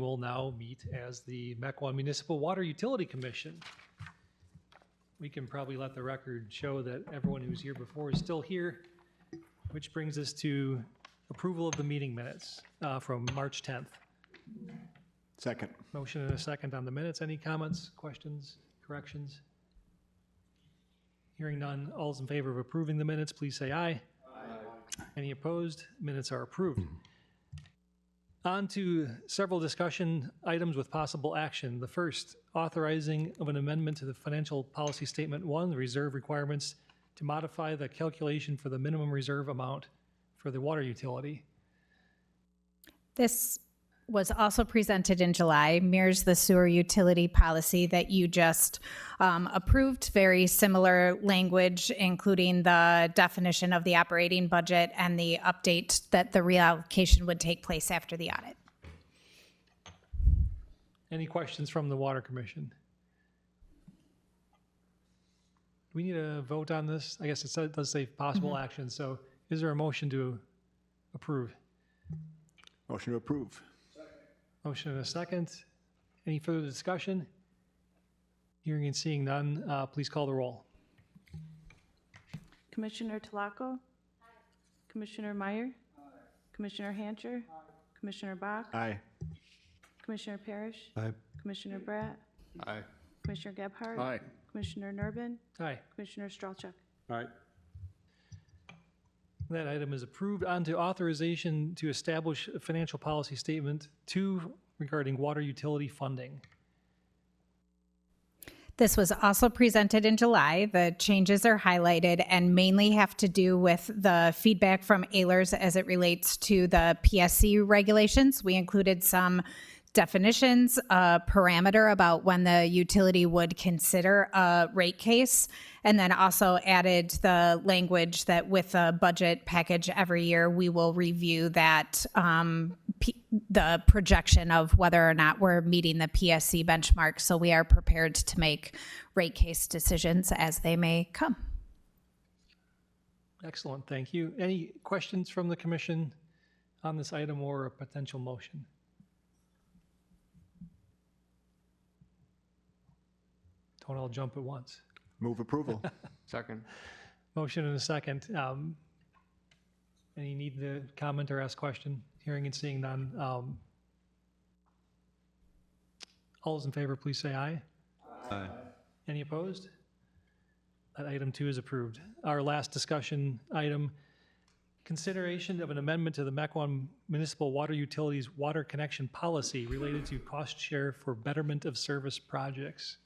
Will now meet as the Mequon Municipal Water Utility Commission. We can probably let the record show that everyone who was here before is still here, which brings us to approval of the meeting minutes from March 10th. Second. Motion and a second on the minutes. Any comments, questions, corrections? Hearing none, all's in favor of approving the minutes, please say aye. Aye. Any opposed? Minutes are approved. On to several discussion items with possible action. The first, authorizing of an amendment to the Financial Policy Statement 1, the reserve requirements to modify the calculation for the minimum reserve amount for the water utility. This was also presented in July, mirrors the sewer utility policy that you just approved. Very similar language, including the definition of the operating budget and the update that the reallocation would take place after the audit. Any questions from the Water Commission? Do we need a vote on this? I guess it does say possible action, so is there a motion to approve? Motion to approve. Motion and a second. Any further discussion? Hearing and seeing none, please call the roll. Commissioner Tlaco? Aye. Commissioner Meyer? Aye. Commissioner Hancher? Aye. Commissioner Bach? Aye. Commissioner Parrish? Aye. Commissioner Bratt? Aye. Commissioner Gebhardt? Aye. Commissioner Nurbin? Aye. Commissioner Strelchuk? Aye. That item is approved. On to authorization to establish a financial policy statement 2 regarding water utility funding. This was also presented in July. The changes are highlighted and mainly have to do with the feedback from AILers as it relates to the PSC regulations. We included some definitions, a parameter about when the utility would consider a rate case, and then also added the language that with a budget package every year, we will review that the projection of whether or not we're meeting the PSC benchmark. So we are prepared to make rate case decisions as they may come. Excellent, thank you. Any questions from the commission on this item or a potential motion? Don't all jump at once. Move approval. Second. Motion and a second. Any need to comment or ask question? Hearing and seeing none. All those in favor, please say aye. Aye. Any opposed? That item 2 is approved. Our last discussion item, consideration of an amendment to the Mequon Municipal Water Utilities Water Connection Policy related to cost share for betterment of service projects.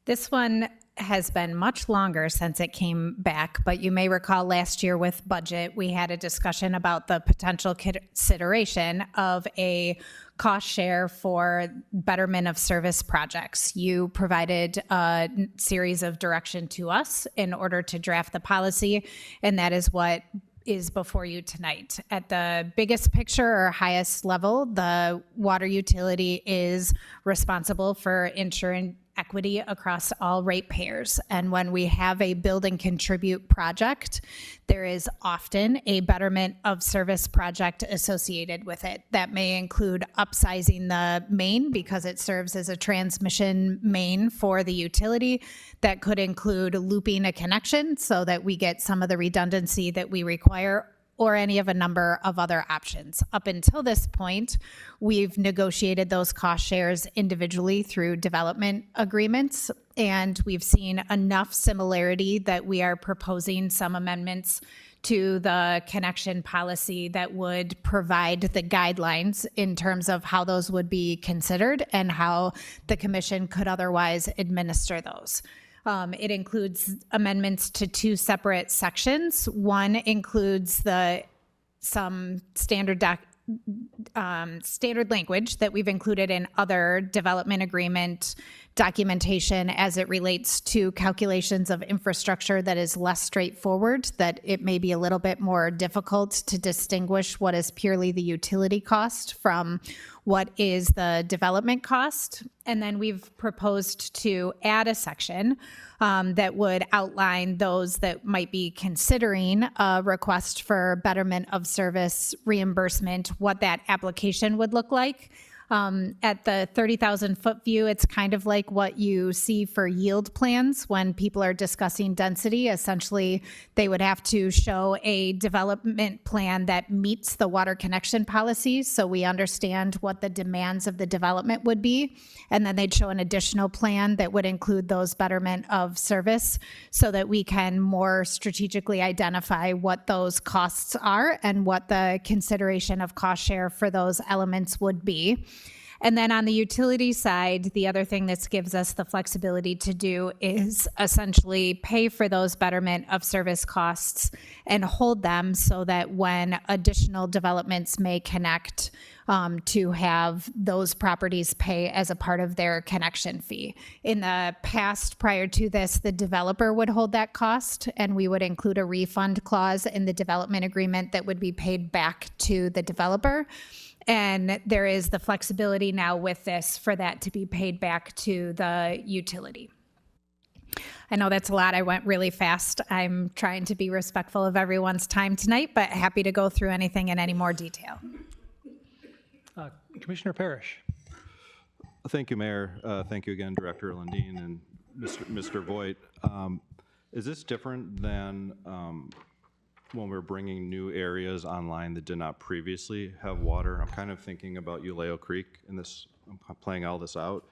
This one has been much longer since it came back, but you may recall last year with budget, we had a discussion about the potential consideration of a cost share for betterment of service projects. You provided a series of direction to us in order to draft the policy, and that is what is before you tonight. At the biggest picture or highest level, the water utility is responsible for ensuring equity across all ratepayers. And when we have a build and contribute project, there is often a betterment of service project associated with it. That may include upsizing the main because it serves as a transmission main for the utility. That could include looping a connection so that we get some of the redundancy that we require, or any of a number of other options. Up until this point, we've negotiated those cost shares individually through development agreements, and we've seen enough similarity that we are proposing some amendments to the connection policy that would provide the guidelines in terms of how those would be considered and how the commission could otherwise administer those. It includes amendments to 2 separate sections. One includes some standard language that we've included in other development agreement documentation as it relates to calculations of infrastructure that is less straightforward, that it may be a little bit more difficult to distinguish what is purely the utility cost from what is the development cost. And then we've proposed to add a section that would outline those that might be considering a request for betterment of service reimbursement, what that application would look like, At the 30,000 foot view, it's kind of like what you see for yield plans when people are discussing density. Essentially, they would have to show a development plan that meets the water connection policies, so we understand what the demands of the development would be. And then they'd show an additional plan that would include those betterment of service so that we can more strategically identify what those costs are and what the consideration of cost share for those elements would be. And then on the utility side, the other thing this gives us the flexibility to do is essentially pay for those betterment of service costs and hold them so that when additional developments may connect, to have those properties pay as a part of their connection fee. In the past, prior to this, the developer would hold that cost, and we would include a refund clause in the development agreement that would be paid back to the developer. And there is the flexibility now with this for that to be paid back to the utility. I know that's a lot. I went really fast. I'm trying to be respectful of everyone's time tonight, but happy to go through anything in any more detail. Commissioner Parrish. Thank you, Mayor. Thank you again, Director Lundin and Mr. Voigt. Is this different than when we're bringing new areas online that did not previously have water? I'm kind of thinking about Uleo Creek in this, I'm playing all this out.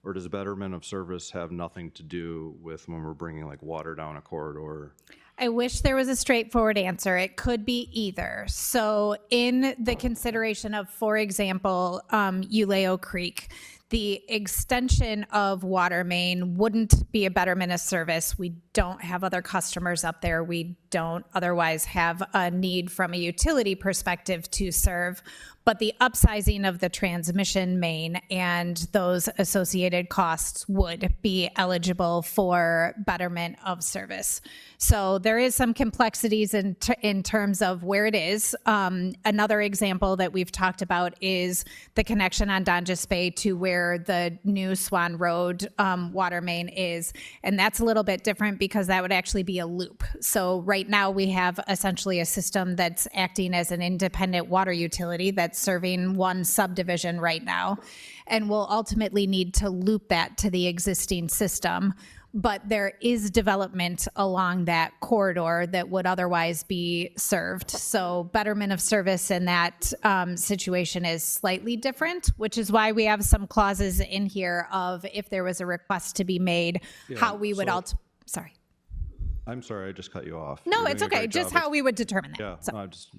Or does betterment of service have nothing to do with when we're bringing like water down a corridor? I wish there was a straightforward answer. It could be either. So in the consideration of, for example, Uleo Creek, the extension of water main wouldn't be a betterment of service. We don't have other customers up there. We don't otherwise have a need from a utility perspective to serve. But the upsizing of the transmission main and those associated costs would be eligible for betterment of service. So there is some complexities in terms of where it is. Another example that we've talked about is the connection on Donjas Bay to where the new Swan Road water main is. And that's a little bit different because that would actually be a loop. So right now we have essentially a system that's acting as an independent water utility that's serving one subdivision right now. And we'll ultimately need to loop that to the existing system. But there is development along that corridor that would otherwise be served. So betterment of service in that situation is slightly different, which is why we have some clauses in here of if there was a request to be made, how we would sorry. I'm sorry, I just cut you off. No, You're it's doing a okay. great Just job. how we would determine that. Yeah, So. no, I just,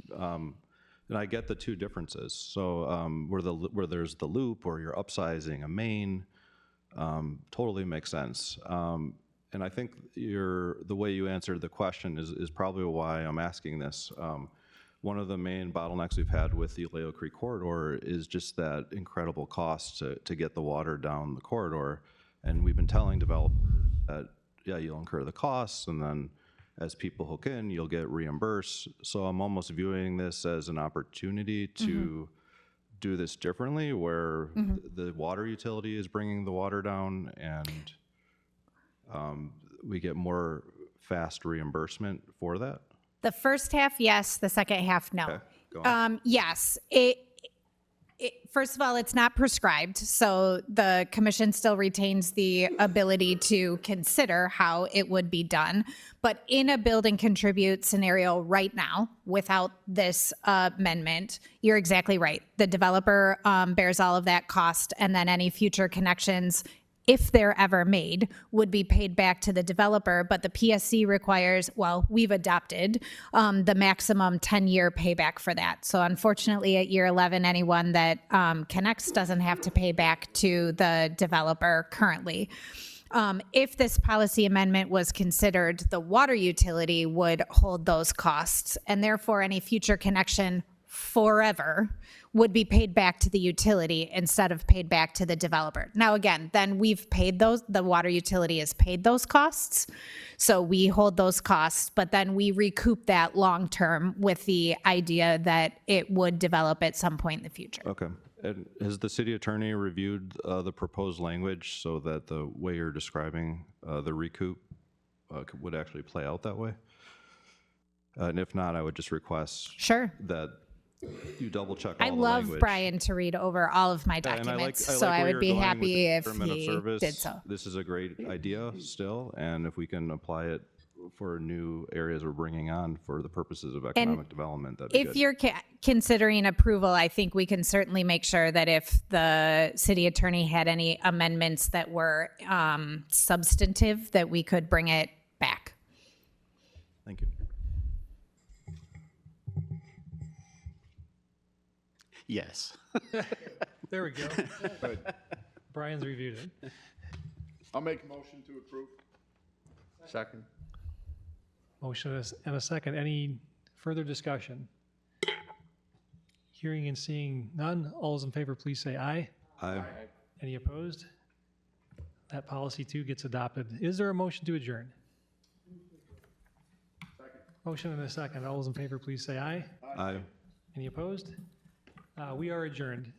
and I get the two differences. So where there's the loop or you're upsizing a main, totally makes sense. And I think the way you answered the question is probably why I'm asking this. One of the main bottlenecks we've had with the Uleo Creek corridor is just that incredible cost to get the water down the corridor. And we've been telling developers that, yeah, you'll incur the costs, and then as people hook in, you'll get reimbursed. So I'm almost viewing this as an opportunity to do this differently, where the water utility is bringing the water down, and we get more fast reimbursement for that. The first half, yes. The second half, no. Okay, go on. Yes. First of all, it's not prescribed, so the commission still retains the ability to consider how it would be done. But in a build and contribute scenario right now, without this amendment, you're exactly right. The developer bears all of that cost, and then any future connections, if they're ever made, would be paid back to the developer. But the PSC requires, well, we've adopted the maximum 10-year payback for that. So unfortunately, at year 11, anyone that connects doesn't have to pay back to the developer currently. If this policy amendment was considered, the water utility would hold those costs, and therefore any future connection forever would be paid back to the utility instead of paid back to the developer. Now, again, then we've paid those, the water utility has paid those costs. So we hold those costs, but then we recoup that long-term with the idea that it would develop at some point in the future. Okay. And has the city attorney reviewed the proposed language so that the way you're describing the recoup would actually play out that way? And if not, I would just request Sure. that you double check all I the love language. Brian to read over all of my Yeah, and documents, I so like I where would you're be going with happy the if determinant of he service. did so. This is a great idea still, and if we can apply it for new areas we're bringing on for the purposes of economic development, that'd be If good. you're considering approval, I think we can certainly make sure that if the city attorney had any amendments that were substantive, that we could bring it back. Thank you. Yes. There we go. Brian's reviewed it. I'll make a motion to approve. Second. Motion and a second. Any further discussion? Hearing and seeing none, all those in favor, please say aye. Aye. Any opposed? That policy too gets adopted. Is there a motion to adjourn? Motion and a second. All those in favor, please say aye. Aye. Any opposed? We are adjourned.